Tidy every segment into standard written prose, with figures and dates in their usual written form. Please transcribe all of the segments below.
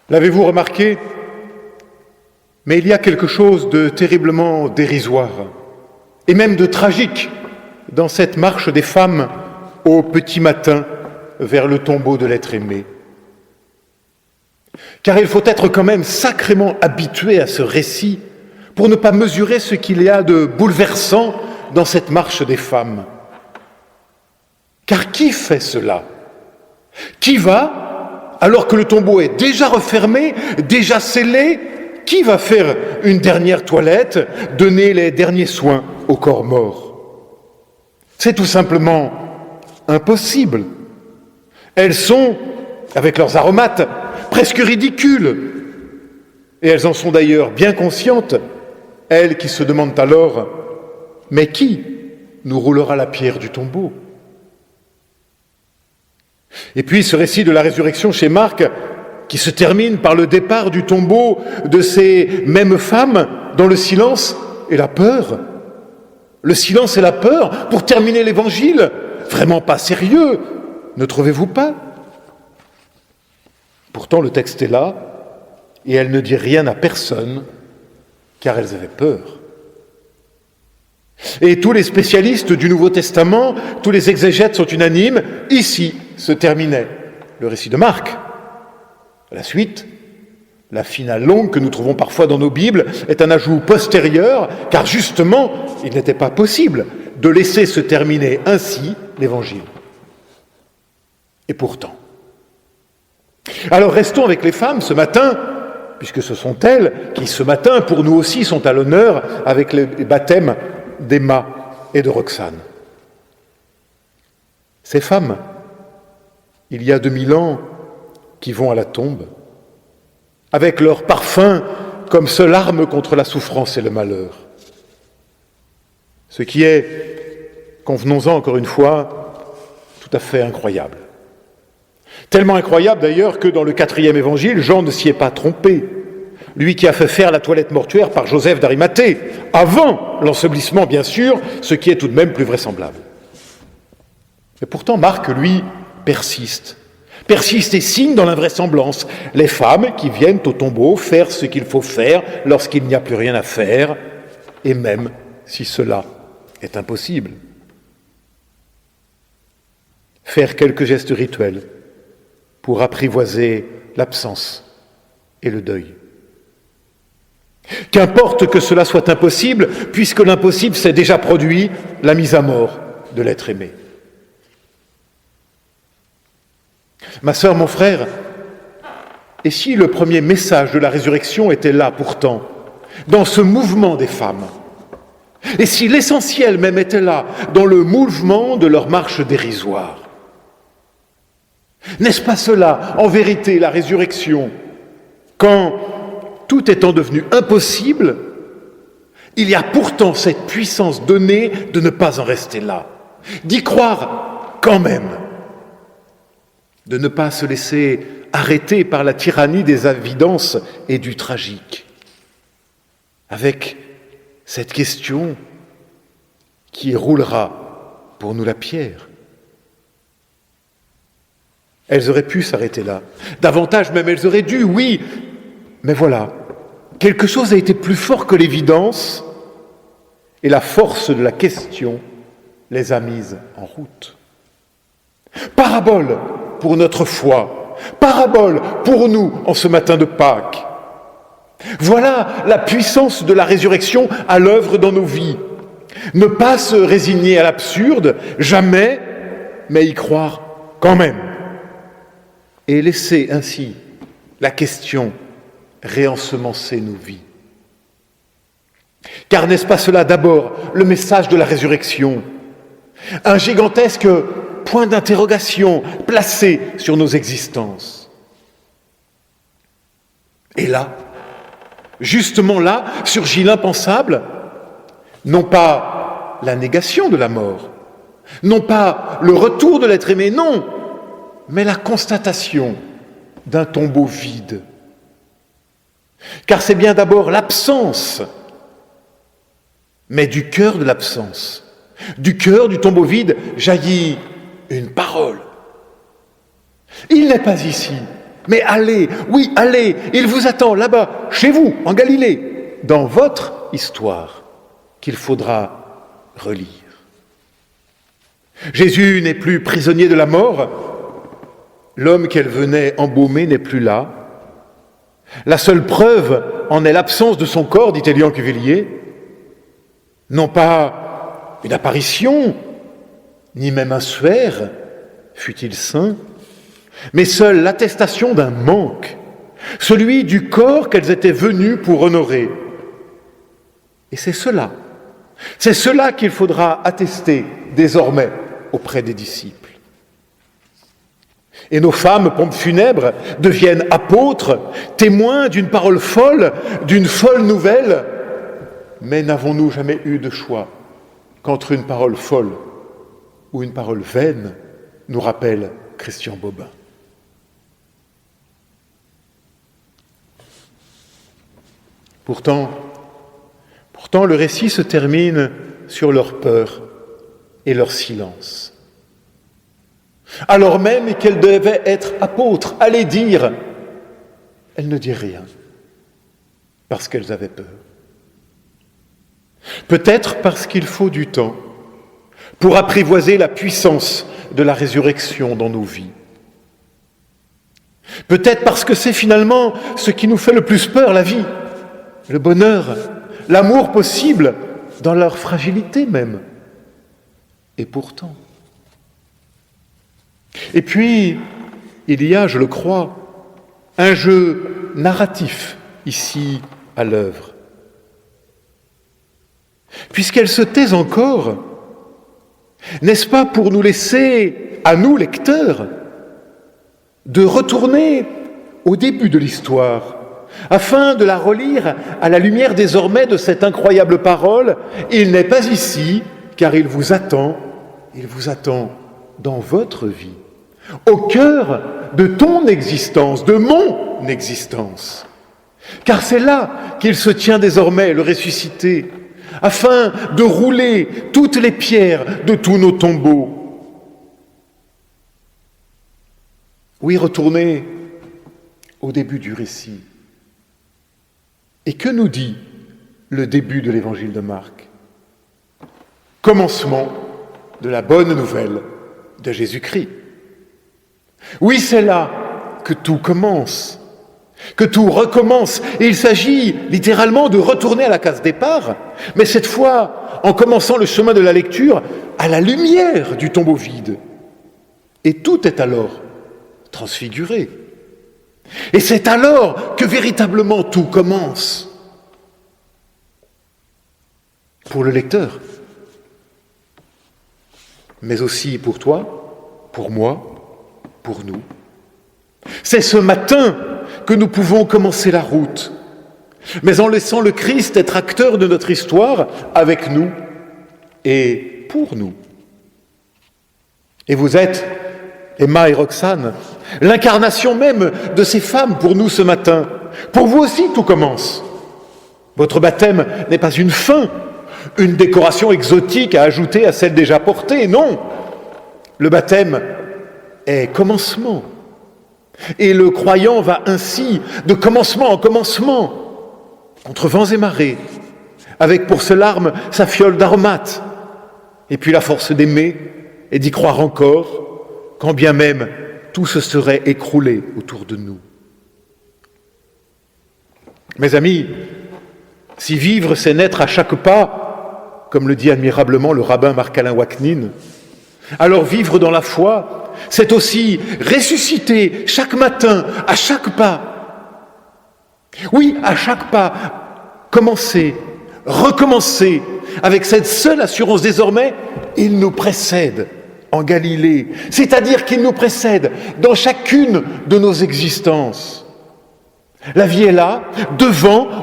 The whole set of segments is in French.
L'avez-vous remarqué? Mais il y a quelque chose de terriblement dérisoire et même de tragique dans cette marche des femmes au petit matin vers le tombeau de l'être aimé. Car il faut être quand même sacrément habitué à ce récit pour ne pas mesurer ce qu'il y a de bouleversant dans cette marche des femmes. Car qui fait cela? Qui va, alors que le tombeau est déjà refermé, déjà scellé, qui va faire une dernière toilette, donner les derniers soins au corps mort? C'est tout simplement impossible. Elles sont, avec leurs aromates, presque ridicules. Et elles en sont d'ailleurs bien conscientes, elles qui se demandent alors « Mais qui nous roulera la pierre du tombeau ?» Et puis ce récit de la résurrection chez Marc, qui se termine par le départ du tombeau de ces mêmes femmes dans le silence et la peur. Le silence et la peur pour terminer l'évangile, vraiment pas sérieux, ne trouvez-vous pas? Pourtant le texte est là, et elle ne dit rien à personne, car elles avaient peur. Et tous les spécialistes du Nouveau Testament, tous les exégètes sont unanimes, ici se terminait le récit de Marc. La suite, la finale longue que nous trouvons parfois dans nos Bibles, est un ajout postérieur, car justement, il n'était pas possible de laisser se terminer ainsi l'Évangile. Et pourtant. Alors restons avec les femmes ce matin, puisque ce sont elles qui, ce matin, pour nous aussi, sont à l'honneur avec les baptêmes d'Emma et de Roxane. Ces femmes, il y a 2000 ans, qui vont à la tombe, avec leur parfum comme seule arme contre la souffrance et le malheur. Ce qui est, convenons-en encore une fois, tout à fait incroyable. Tellement incroyable d'ailleurs que dans le 4e évangile, Jean ne s'y est pas trompé. Lui qui a fait faire la toilette mortuaire par Joseph d'Arimathée, avant l'ensevelissement bien sûr, ce qui est tout de même plus vraisemblable. Et pourtant Marc, lui, persiste et signe dans l'invraisemblance. Les femmes qui viennent au tombeau faire ce qu'il faut faire lorsqu'il n'y a plus rien à faire, et même si cela est impossible. Faire quelques gestes rituels pour apprivoiser l'absence et le deuil. Qu'importe que cela soit impossible, puisque l'impossible s'est déjà produit, la mise à mort de l'être aimé. Ma sœur, mon frère, et si le premier message de la résurrection était là pourtant, dans ce mouvement des femmes, et si l'essentiel même était là, dans le mouvement de leur marche dérisoire, n'est-ce pas cela, en vérité, la résurrection, quand, tout étant devenu impossible, il y a pourtant cette puissance donnée de ne pas en rester là, d'y croire quand même, de ne pas se laisser arrêter par la tyrannie des évidences et du tragique, avec cette question qui roulera pour nous la pierre. Elles auraient pu s'arrêter là. Davantage même, elles auraient dû, oui. Mais voilà, quelque chose a été plus fort que l'évidence et la force de la question les a mises en route. Parabole pour notre foi, parabole pour nous en ce matin de Pâques. Voilà la puissance de la résurrection à l'œuvre dans nos vies. Ne pas se résigner à l'absurde, jamais, mais y croire quand même. Et laisser ainsi la question réensemencer nos vies. Car n'est-ce pas cela d'abord le message de la résurrection? Un gigantesque point d'interrogation placé sur nos existences. Et là, justement là, surgit l'impensable, non pas la négation de la mort, non pas le retour de l'être aimé, non, mais la constatation d'un tombeau vide. Car c'est bien d'abord l'absence, mais du cœur de l'absence, du cœur du tombeau vide jaillit une parole. Il n'est pas ici, Mais allez, oui, allez, il vous attend là-bas, chez vous, en Galilée, dans votre histoire qu'il faudra relire. Jésus n'est plus prisonnier de la mort. L'homme qu'elle venait embaumer n'est plus là. La seule preuve en est l'absence de son corps, dit Élian Cuvillier. Non pas une apparition, ni même un suaire, fût-il saint, mais seule l'attestation d'un manque, celui du corps qu'elles étaient venues pour honorer. Et c'est cela qu'il faudra attester désormais auprès des disciples. Et nos femmes, pompes funèbres, deviennent apôtres, témoins d'une parole folle, d'une folle nouvelle. Mais n'avons-nous jamais eu de choix qu'entre une parole folle ou une parole vaine, nous rappelle Christian Bobin. Pourtant, le récit se termine sur leur peur et leur silence. Alors même qu'elles devaient être apôtres, aller dire, elles ne dirent rien, parce qu'elles avaient peur. Peut-être parce qu'il faut du temps pour apprivoiser la puissance de la résurrection dans nos vies. Peut-être parce que c'est finalement ce qui nous fait le plus peur, la vie, le bonheur, l'amour possible, dans leur fragilité même. Et pourtant. Et puis, il y a, je le crois, un jeu narratif ici à l'œuvre. Puisqu'elles se taisent encore, n'est-ce pas pour nous laisser, à nous lecteurs, de retourner au début de l'histoire, afin de la relire à la lumière désormais de cette incroyable parole. Il n'est pas ici, car il vous attend dans votre vie, au cœur de ton existence, de mon existence. Car c'est là qu'il se tient désormais, le ressuscité, afin de rouler toutes les pierres de tous nos tombeaux. Oui, retournez au début du récit. Et que nous dit le début de l'évangile de Marc ? Commencement de la bonne nouvelle de Jésus-Christ. Oui, c'est là que tout commence, que tout recommence. Et il s'agit littéralement de retourner à la case départ, mais cette fois en commençant le chemin de la lecture à la lumière du tombeau vide. Et tout est alors transfiguré. Et c'est alors que véritablement tout commence. Pour le lecteur, mais aussi pour toi, pour moi, pour nous. C'est ce matin que nous pouvons commencer la route, mais en laissant le Christ être acteur de notre histoire avec nous et pour nous. Et vous êtes, Emma et Roxane, l'incarnation même de ces femmes pour nous ce matin. Pour vous aussi, tout commence. Votre baptême n'est pas une fin, une décoration exotique à ajouter à celle déjà portée. Non, le baptême est commencement. Et le croyant va ainsi, de commencement en commencement, entre vents et marées, avec pour seule arme sa fiole d'aromates, et puis la force d'aimer et d'y croire encore, quand bien même tout se serait écroulé autour de nous. Mes amis, si vivre c'est naître à chaque pas, comme le dit admirablement le rabbin Marc-Alain Waknin, alors vivre dans la foi, c'est aussi ressusciter chaque matin, à chaque pas. Oui, à chaque pas, commencer, recommencer, avec cette seule assurance désormais, il nous précède en Galilée, c'est-à-dire qu'il nous précède dans chacune de nos existences. La vie est là,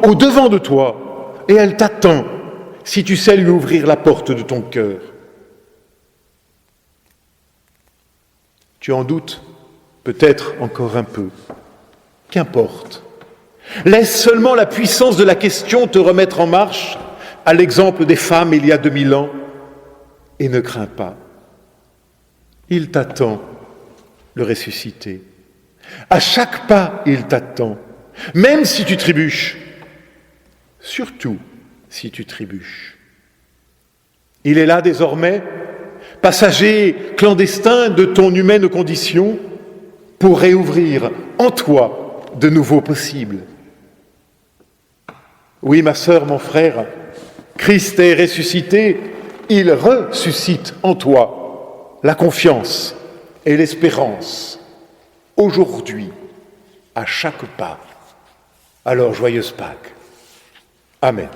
au devant de toi, et elle t'attend, si tu sais lui ouvrir la porte de ton cœur. Tu en doutes peut-être encore un peu. Qu'importe. Laisse seulement la puissance de la question te remettre en marche, à l'exemple des femmes il y a 2000 ans, et ne crains pas. Il t'attend, le ressuscité. À chaque pas, il t'attend, même si tu trébuches, surtout si tu trébuches. Il est là désormais, passager clandestin de ton humaine condition, pour réouvrir en toi de nouveaux possibles. Oui, ma sœur, mon frère, Christ est ressuscité, il ressuscite en toi la confiance et l'espérance, aujourd'hui, à chaque pas. Alors, joyeuse Pâques. Amen.